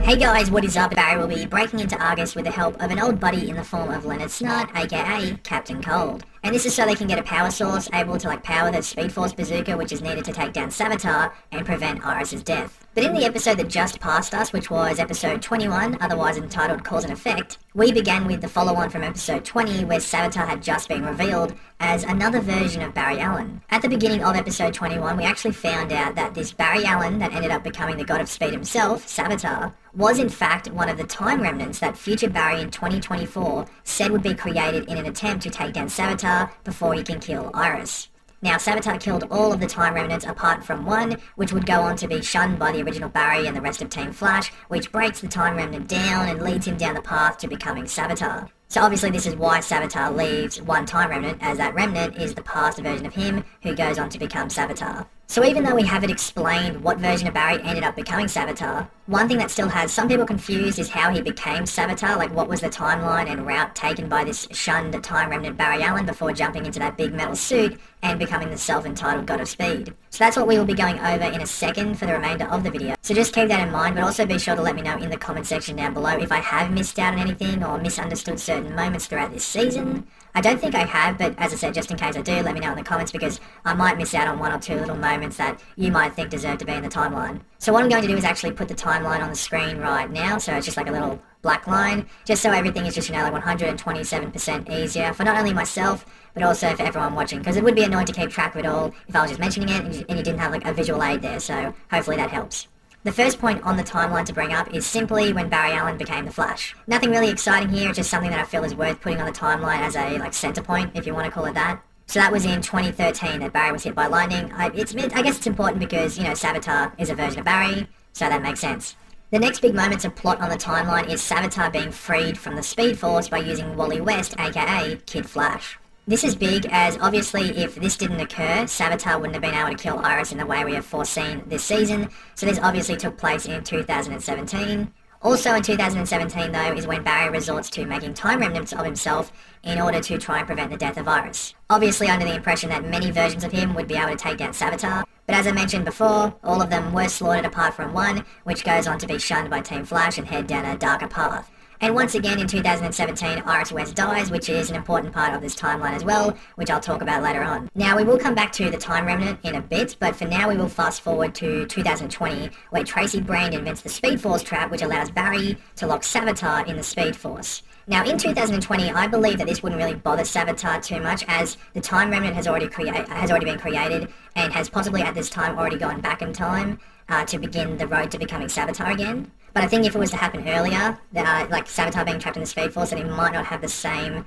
Hey guys, what is up? Barry will be breaking into Argus with the help of an old buddy in the form of Leonard Snart, aka Captain Cold. And this is so they can get a power source able to power the Speed Force bazooka which is needed to take down Savitar and prevent Iris's death. But in the episode that just passed us, which was episode 21, otherwise entitled Cause and Effect, we began with the follow-on from episode 20 where Savitar had just been revealed as another version of Barry Allen. At the beginning of episode 21, we actually found out that this Barry Allen that ended up becoming the god of speed himself, Savitar, was in fact one of the time remnants that future Barry in 2024 said would be created in an attempt to take down Savitar before he can kill Iris. Now, Savitar killed all of the time remnants apart from one, which would go on to be shunned by the original Barry and the rest of Team Flash, which breaks the time remnant down and leads him down the path to becoming Savitar. So obviously this is why Savitar leaves one time remnant, as that remnant is the past version of him who goes on to become Savitar. So even though we haven't explained what version of Barry ended up becoming Savitar, one thing that still has some people confused is how he became Savitar, what was the timeline and route taken by this shunned time remnant Barry Allen before jumping into that big metal suit and becoming the self-entitled God of Speed. So that's what we will be going over in a second for the remainder of the video. So just keep that in mind, but also be sure to let me know in the comment section down below if I have missed out on anything or misunderstood certain moments throughout this season. I don't think I have, but as I said, just in case I do, let me know in the comments because I might miss out on one or two little moments that you might think deserve to be in the timeline. So what I'm going to do is actually put the timeline on the screen right now, so it's just like a little black line, just so everything is just, 127% easier for not only myself, but also for everyone watching, because it would be annoying to keep track of it all if I was just mentioning it and you didn't have a visual aid there, so hopefully that helps. The first point on the timeline to bring up is simply when Barry Allen became the Flash. Nothing really exciting here, it's just something that I feel is worth putting on the timeline as a center point, if you want to call it that. So that was in 2013 that Barry was hit by lightning. I guess it's important because, Savitar is a version of Barry, so that makes sense. The next big moment of plot on the timeline is Savitar being freed from the Speed Force by using Wally West, aka Kid Flash. This is big as obviously if this didn't occur, Savitar wouldn't have been able to kill Iris in the way we have foreseen this season, so this obviously took place in 2017. Also in 2017 though is when Barry resorts to making time remnants of himself in order to try and prevent the death of Iris. Obviously under the impression that many versions of him would be able to take down Savitar, but as I mentioned before, all of them were slaughtered apart from one, which goes on to be shunned by Team Flash and head down a darker path. And once again in 2017, Iris West dies, which is an important part of this timeline as well, which I'll talk about later on. Now we will come back to the time remnant in a bit, but for now we will fast forward to 2020, where Tracy Brand invents the Speed Force trap, which allows Barry to lock Savitar in the Speed Force. Now in 2020, I believe that this wouldn't really bother Savitar too much, as the time remnant has already been created and has possibly at this time already gone back in time to begin the road to becoming Savitar again. But I think if it was to happen earlier, like Savitar being trapped in the Speed Force, then it might not have the same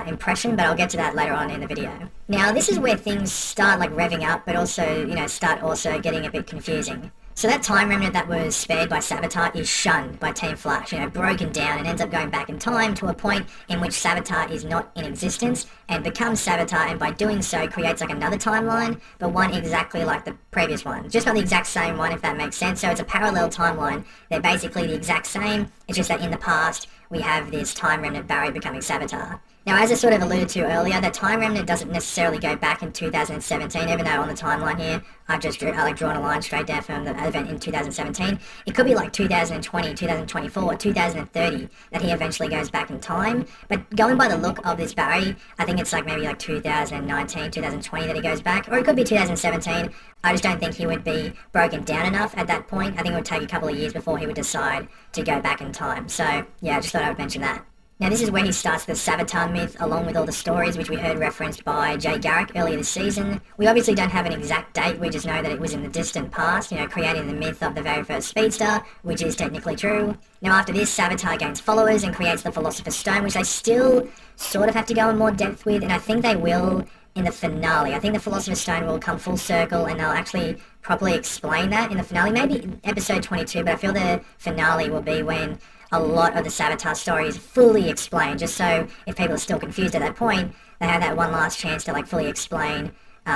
impression, but I'll get to that later on in the video. Now this is where things start revving up, but also, start also getting a bit confusing. So that time remnant that was spared by Savitar is shunned by Team Flash, broken down and ends up going back in time to a point in which Savitar is not in existence and becomes Savitar, and by doing so creates another timeline, but one exactly like the previous one. Just not the exact same one, if that makes sense. So it's a parallel timeline. They're basically the exact same, it's just that in the past we have this time remnant Barry becoming Savitar. Now, as I sort of alluded to earlier, the time remnant doesn't necessarily go back in 2017, even though on the timeline here, I've just drawn a line straight down from the event in 2017. It could be 2020, 2024, 2030 that he eventually goes back in time. But going by the look of this Barry, I think it's maybe 2019, 2020 that he goes back, or it could be 2017. I just don't think he would be broken down enough at that point. I think it would take a couple of years before he would decide to go back in time. So, yeah, I just thought I would mention that. Now this is where he starts the Savitar myth, along with all the stories which we heard referenced by Jay Garrick earlier this season. We obviously don't have an exact date, we just know that it was in the distant past, creating the myth of the very first Speedster, which is technically true. Now after this, Savitar gains followers and creates the Philosopher's Stone, which they still sort of have to go in more depth with, and I think they will in the finale. I think the Philosopher's Stone will come full circle and they'll actually properly explain that in the finale, maybe episode 22, but I feel the finale will be when a lot of the Savitar story is fully explained, just so if people are still confused at that point, they have that one last chance to fully explain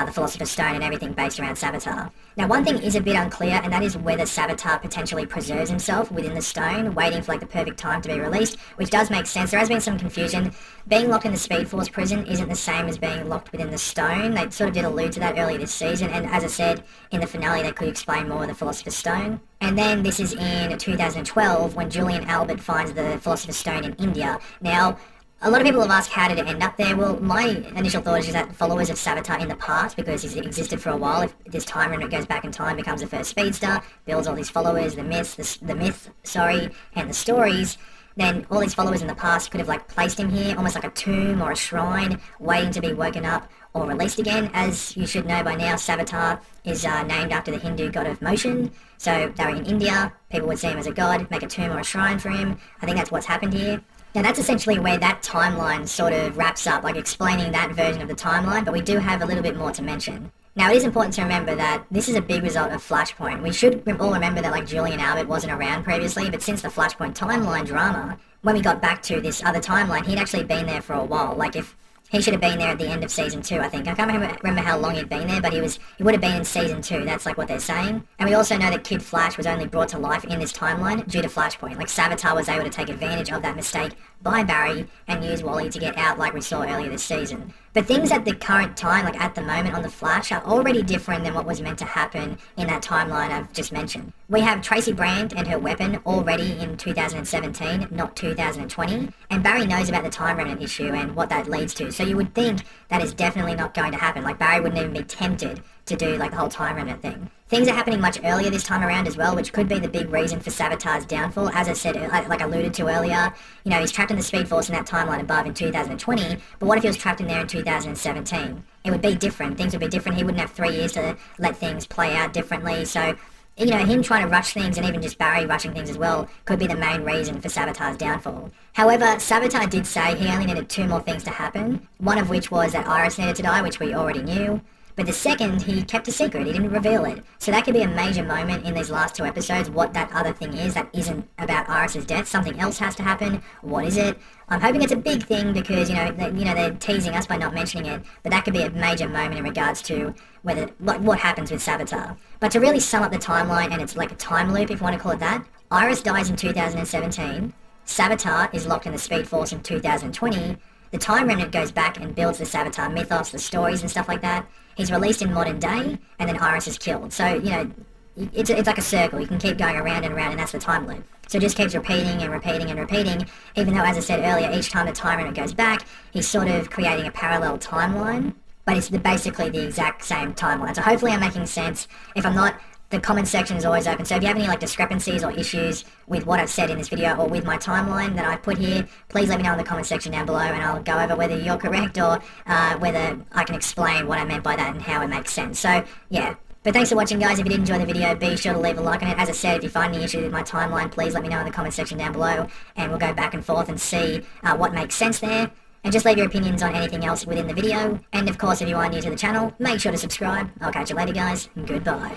the Philosopher's Stone and everything based around Savitar. Now, one thing is a bit unclear, and that is whether Savitar potentially preserves himself within the stone, waiting for like the perfect time to be released, which does make sense. There has been some confusion. Being locked in the Speed Force prison isn't the same as being locked within the stone. They sort of did allude to that earlier this season, and as I said, in the finale they could explain more of the Philosopher's Stone. And then this is in 2012 when Julian Albert finds the Philosopher's Stone in India. Now, a lot of people have asked how did it end up there. Well, my initial thought is that followers of Savitar in the past, because he's existed for a while, if this time remnant goes back in time, becomes the first Speedster, builds all these followers, the myth, and the stories, then all these followers in the past could have like placed him here, almost like a tomb or a shrine, waiting to be woken up or released again. As you should know by now, Savitar is named after the Hindu god of motion. So they were in India, people would see him as a god, make a tomb or a shrine for him. I think that's what's happened here. Now that's essentially where that timeline sort of wraps up, like explaining that version of the timeline, but we do have a little bit more to mention. Now it is important to remember that this is a big result of Flashpoint. We should all remember that like Julian Albert wasn't around previously, but since the Flashpoint timeline drama, when we got back to this other timeline, he'd actually been there for a while. Like if he should have been there at the end of season 2, I think. I can't remember how long he'd been there, but he would have been in season 2. That's like what they're saying. And we also know that Kid Flash was only brought to life in this timeline due to Flashpoint. Like Savitar was able to take advantage of that mistake by Barry and use Wally to get out like we saw earlier this season. But things at the current time, like at the moment on the Flash, are already different than what was meant to happen in that timeline I've just mentioned. We have Tracy Brand and her weapon already in 2017, not 2020, and Barry knows about the time remnant issue and what that leads to, so you would think that is definitely not going to happen. Like Barry wouldn't even be tempted to do like the whole time remnant thing. Things are happening much earlier this time around as well, which could be the big reason for Savitar's downfall. As I said, like alluded to earlier, you know, he's trapped in the Speed Force in that timeline above in 2020, but what if he was trapped in there in 2017? It would be different. Things would be different. He wouldn't have 3 years to let things play out differently. So, you know, him trying to rush things and even just Barry rushing things as well could be the main reason for Savitar's downfall. However, Savitar did say he only needed 2 more things to happen, one of which was that Iris needed to die, which we already knew. But the second, he kept a secret, he didn't reveal it. So that could be a major moment in these last 2 episodes, what that other thing is that isn't about Iris's death. Something else has to happen. What is it? I'm hoping it's a big thing because, they're teasing us by not mentioning it, but that could be a major moment in regards to whether, like, what happens with Savitar. But to really sum up the timeline, and it's like a time loop if you want to call it that, Iris dies in 2017, Savitar is locked in the Speed Force in 2020, the Time Remnant goes back and builds the Savitar mythos, the stories and stuff like that. He's released in modern day, and then Iris is killed. So, it's like a circle. You can keep going around and around, and that's the time loop. So it just keeps repeating and repeating and repeating, even though, as I said earlier, each time the Time Remnant goes back, he's sort of creating a parallel timeline, but it's basically the exact same timeline. So hopefully I'm making sense. If I'm not, the comment section is always open, so if you have any discrepancies or issues with what I've said in this video or with my timeline that I've put here, please let me know in the comment section down below and I'll go over whether you're correct or whether I can explain what I meant by that and how it makes sense. So, yeah. But thanks for watching, guys. If you did enjoy the video, be sure to leave a like on it. As I said, if you find any issues with my timeline, please let me know in the comment section down below and we'll go back and forth and see what makes sense there. And just leave your opinions on anything else within the video. And of course, if you are new to the channel, make sure to subscribe. I'll catch you later, guys. Goodbye.